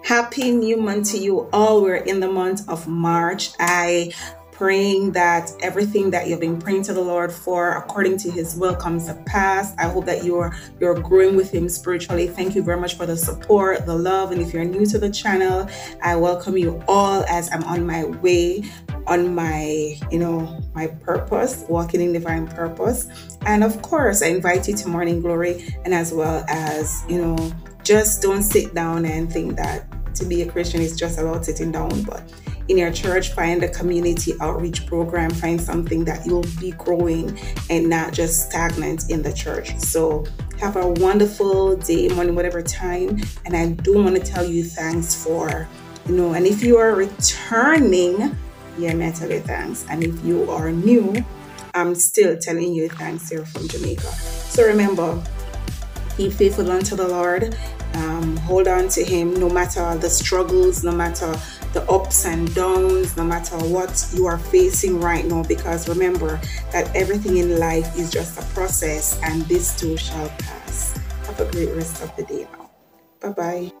Happy new month to you all. We're in the month of March. I praying that everything that you've been praying to the Lord for according to his will comes to pass. I hope that you're growing with him spiritually. Thank you very much for the support, the love, and if you're new to the channel, I welcome you all as I'm on my way on my my purpose, walking in divine purpose. And of course, I invite you to Morning Glory, and as well as just don't sit down and think that to be a Christian is just about sitting down, but in your church, find a community outreach program, find something that you'll be growing and not just stagnant in the church. So have a wonderful day, morning, whatever time. And I do want to tell you thanks for, and if you are returning, yeah, may I tell you thanks. And if you are new, I'm still telling you thanks here from Jamaica. So remember, be faithful unto the Lord. Hold on to him no matter the struggles, no matter the ups and downs, no matter what you are facing right now, because remember that everything in life is just a process and this too shall pass. Have a great rest of the day now. Bye-bye.